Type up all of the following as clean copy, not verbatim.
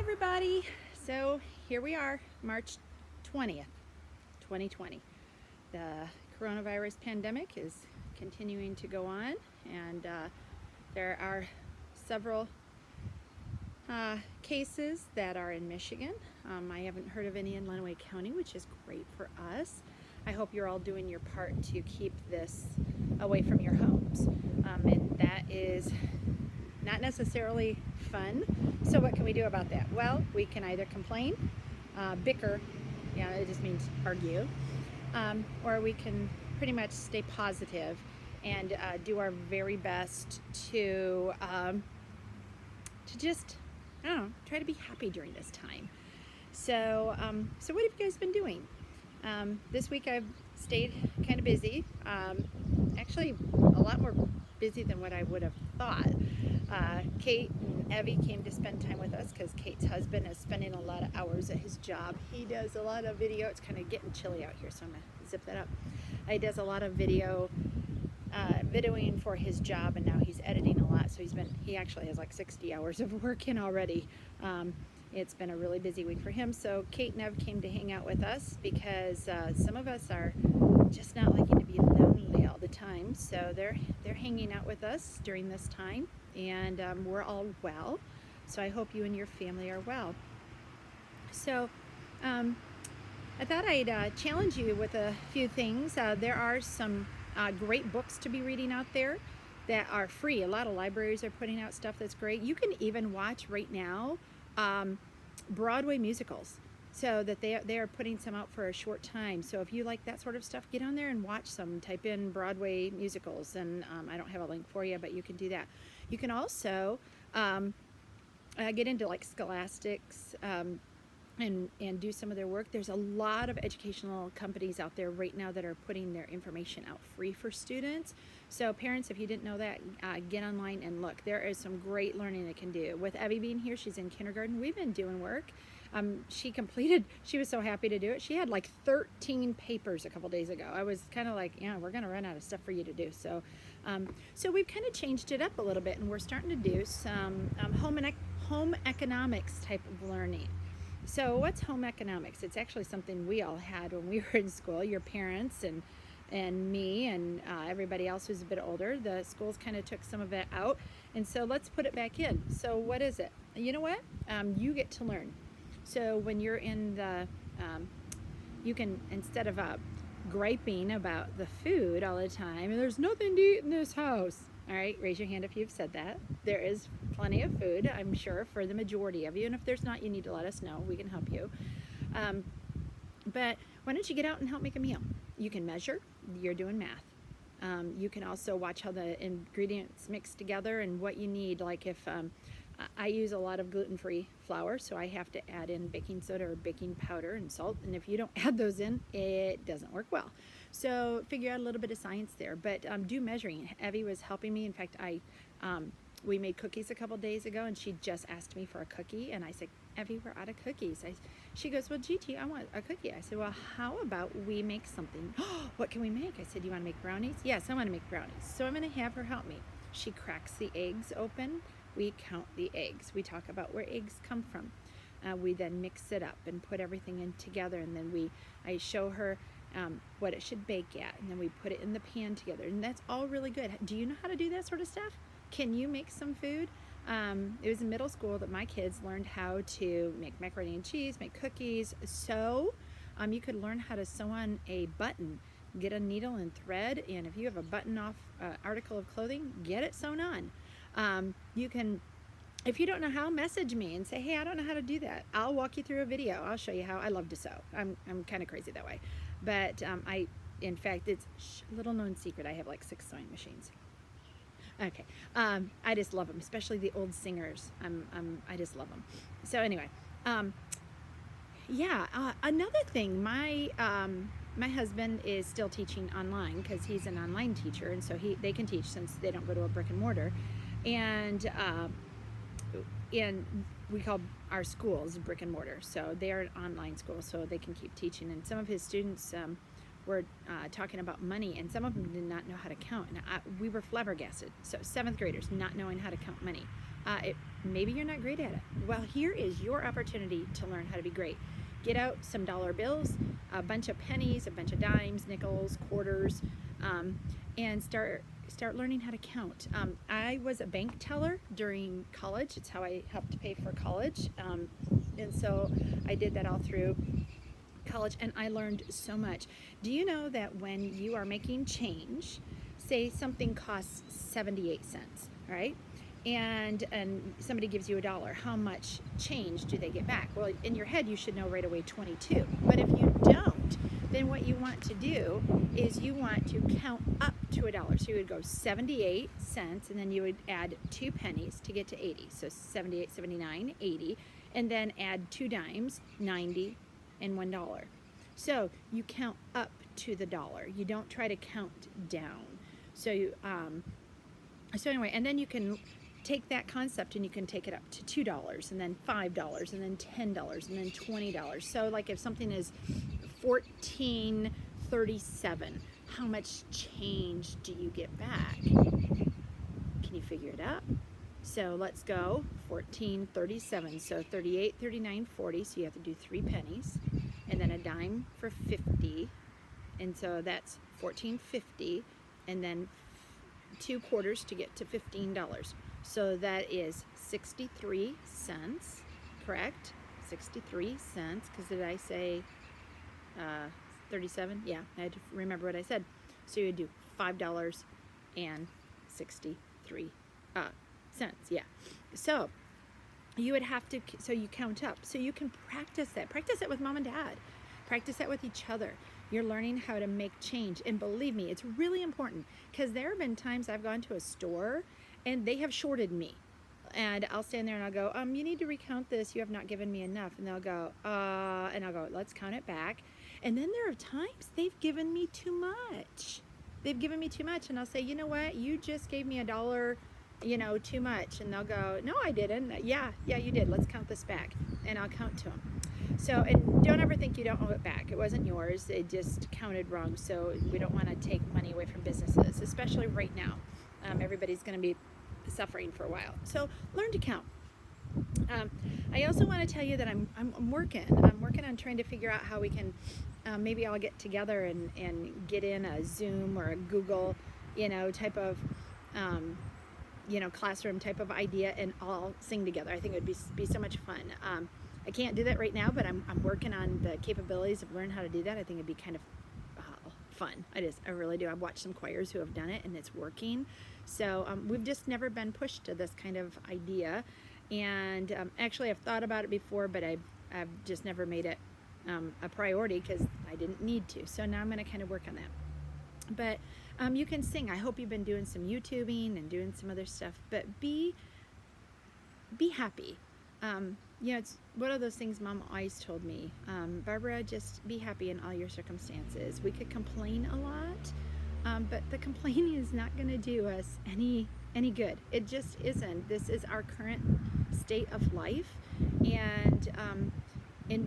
Everybody. So here we are, March 20th, 2020. The coronavirus pandemic is continuing to go on, and there are several cases that are in Michigan. I haven't heard of any in Lenawee County, which is great for us. I hope you're all doing your part to keep this away from your homes. And that is not necessarily fun. So what can we do about that? Well, we can either complain, bicker, yeah, it just means argue, or we can pretty much stay positive and do our very best to just, I don't know, try to be happy during this time. So, so what have you guys been doing? This week I've stayed kind of busy, actually a lot more busy than what I would have thought. Kate and Evie came to spend time with us because Kate's husband is spending a lot of hours at his job. He does a lot of video. It's kind of getting chilly out here, so I'm going to zip that up. He does a lot of videoing for his job, and now he's editing a lot, so he actually has like 60 hours of work in already. It's been a really busy week for him. So Kate and Ev came to hang out with us because some of us are just not liking to be lonely all the time. So they're hanging out with us during this time, and we're all well. So I hope you and your family are well. So I thought I'd challenge you with a few things. There are some great books to be reading out there that are free. A lot of libraries are putting out stuff that's great. You can even watch right now Broadway musicals, so that they are putting some out for a short time. So if you like that sort of stuff, get on there and watch some. Type in Broadway musicals, and I don't have a link for you, but you can do that. You can also get into like Scholastics and do some of their work. There's a lot of educational companies out there right now that are putting their information out free for students. So parents, if you didn't know that, get online and look. There is some great learning they can do. With Evie being here, she's in kindergarten. We've been doing work. She was so happy to do it. She had like 13 papers a couple days ago. I was kind of like, yeah, we're going to run out of stuff for you to do. So so we've kind of changed it up a little bit, and we're starting to do some home economics type of learning. So what's home economics? It's actually something we all had when we were in school, your parents and me and everybody else who's a bit older. The schools kind of took some of it out, and so let's put it back in. So what is it? You know what? You get to learn. So when you're in the, you can, instead of griping about the food all the time, there's nothing to eat in this house. All right, raise your hand if you've said that. There is plenty of food, I'm sure, for the majority of you. And if there's not, you need to let us know. We can help you. But why don't you get out and help make a meal? You can measure. You're doing math. You can also watch how the ingredients mix together and what you need. Like if I use a lot of gluten-free flour, so I have to add in baking soda or baking powder and salt. And if you don't add those in, it doesn't work well. So figure out a little bit of science there, but do measuring. Evie was helping me. In fact, we made cookies a couple days ago, and she just asked me for a cookie, and I said, Evie, we're out of cookies. She goes, well, Gigi, I want a cookie. I said, well, how about we make something? What can we make? I said, you want to make brownies? Yes, I want to make brownies. So I'm going to have her help me. She cracks the eggs open. We count the eggs. We talk about where eggs come from. We then mix it up and put everything in together, and then I show her what it should bake at, and then we put it in the pan together, and that's all really good. Do you know how to do that sort of stuff? Can you make some food? It was in middle school that my kids learned how to make macaroni and cheese, make cookies, sew. You could learn how to sew on a button. Get a needle and thread, and if you have a button off article of clothing, get it sewn on. You can, if you don't know how, message me and say, hey, I don't know how to do that. I'll walk you through a video. I'll show you how. I love to sew. I'm kind of crazy that way. But in fact, it's a little known secret. I have like 6 sewing machines. Okay. I just love them, especially the old singers. I just love them. So anyway, yeah, another thing, my husband is still teaching online because he's an online teacher, and so they can teach since they don't go to a brick and mortar. And we call our schools brick and mortar, so they are an online school, so they can keep teaching. And some of his students were talking about money, and some of them did not know how to count, and we were flabbergasted. So 7th graders not knowing how to count money. maybe you're not great at it. Well, here is your opportunity to learn how to be great. Get out some dollar bills, a bunch of pennies, a bunch of dimes, nickels, quarters, and start learning how to count. I was a bank teller during college. It's how I helped pay for college, and so I did that all through college, and I learned so much. Do you know that when you are making change, say something costs 78 cents, right? And somebody gives you $1, how much change do they get back? Well, in your head you should know right away 22. But if you don't, then what you want to do is you want to count up to $1. So you would go 78 cents, and then you would add 2 pennies to get to 80. So 78, 79, 80, and then add 2 dimes, 90, and $1. So you count up to the dollar. You don't try to count down. So anyway, and then you can take that concept and you can take it up to $2, and then $5, and then $10, and then $20. So like if something is $14.37, how much change do you get back? Can you figure it out? So let's go $14.37. So 38, 39, 40. So you have to do 3 pennies, and then a dime for 50, and so that's $14.50, and then 2 quarters to get to $15. So that is 63 cents, correct? 63 cents, because did I say 37? Yeah, I had to remember what I said. So you would do $5.63 cents, yeah. So you would have to, so you count up. So you can practice that. Practice it with mom and dad. Practice that with each other. You're learning how to make change. And believe me, it's really important, because there have been times I've gone to a store and they have shorted me. And I'll stand there and I'll go, you need to recount this. You have not given me enough. And they'll go, and I'll go, let's count it back. And then there are times they've given me too much. They've given me too much. And I'll say, you know what? You just gave me $1, too much. And they'll go, no, I didn't. Yeah, you did. Let's count this back. And I'll count to them. So, and don't ever think you don't owe it back. It wasn't yours. It just counted wrong. So we don't want to take money away from businesses, especially right now. Everybody's going to be suffering for a while. So learn to count. I also want to tell you that I'm working on trying to figure out how we can maybe all get together and get in a Zoom or a Google, type of classroom type of idea, and all sing together. I think it would be so much fun. I can't do that right now, but I'm working on the capabilities of learning how to do that. I think it'd be kind of fun. I really do. I've watched some choirs who have done it, and it's working. So we've just never been pushed to this kind of idea, and actually I've thought about it before, but I've just never made it a priority because I didn't need to. So now I'm going to kind of work on that. But you can sing. I hope you've been doing some YouTubing and doing some other stuff, but be happy. It's one of those things Mom always told me, Barbara, just be happy in all your circumstances. We could complain a lot, but the complaining is not going to do us any good. It just isn't. This is our current state of life, and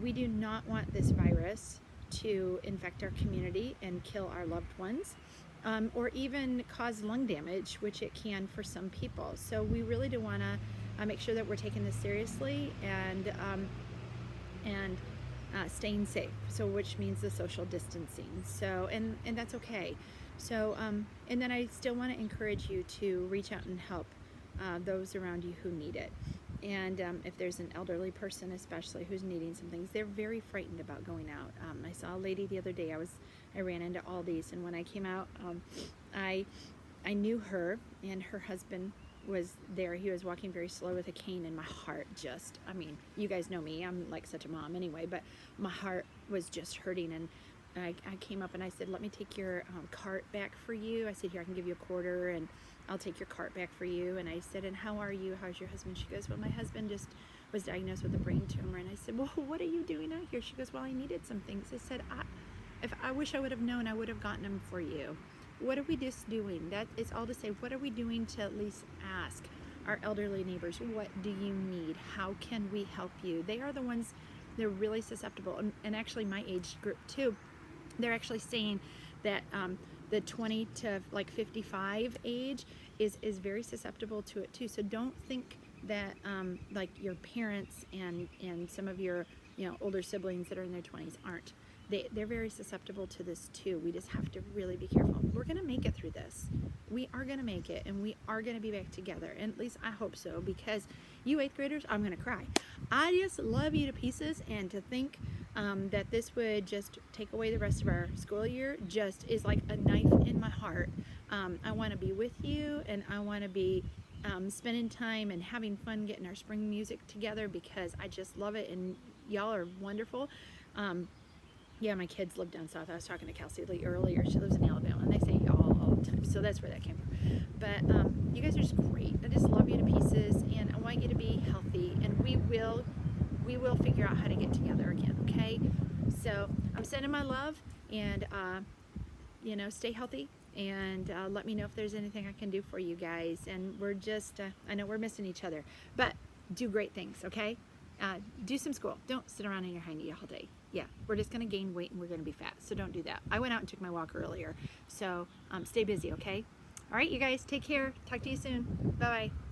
we do not want this virus to infect our community and kill our loved ones, or even cause lung damage, which it can for some people. So we really do want to make sure that we're taking this seriously and staying safe. So which means the social distancing. So and that's okay. So and then I still want to encourage you to reach out and help those around you who need it. And if there's an elderly person especially who's needing some things, they're very frightened about going out. I saw a lady the other day. I ran into Aldi's, and when I came out, I knew her, and her husband was there. He was walking very slow with a cane, and my heart just, you guys know me, I'm like such a mom anyway, but my heart was just hurting. And I came up and I said, let me take your cart back for you. I said, here, I can give you a quarter and I'll take your cart back for you. And I said, and how are you? How's your husband? She goes, well, my husband just was diagnosed with a brain tumor. And I said, well, what are you doing out here? She goes, well, I needed some things. I said, if I wish I would have known, I would have gotten them for you. What are we just doing? That is all to say, what are we doing to at least ask our elderly neighbors, what do you need? How can we help you? They are the ones, they're really susceptible. And actually my age group too, they're actually saying that the 20 to like 55 age is very susceptible to it too. So don't think that like your parents and some of your older siblings that are in their 20s aren't. They're very susceptible to this too. We just have to really be careful. We're going to make it through this. We are going to make it, and we are going to be back together. And at least I hope so, because you 8th graders, I'm going to cry. I just love you to pieces, and to think that this would just take away the rest of our school year just is like a knife in my heart. I want to be with you, and I want to be spending time and having fun getting our spring music together, because I just love it, and y'all are wonderful. Yeah, my kids live down south. I was talking to Kelsey Lee earlier. She lives in Alabama, and they say y'all all the time. So that's where that came from. But you guys are just great. I just love you to pieces, and I want you to be healthy. And we will figure out how to get together again. Okay? So I'm sending my love, and stay healthy. And let me know if there's anything I can do for you guys. And we're just, I know we're missing each other, but do great things. Okay? Do some school. Don't sit around in your hiney all day. Yeah, we're just going to gain weight and we're going to be fat. So don't do that. I went out and took my walk earlier. So stay busy, okay? All right, you guys, take care. Talk to you soon. Bye-bye.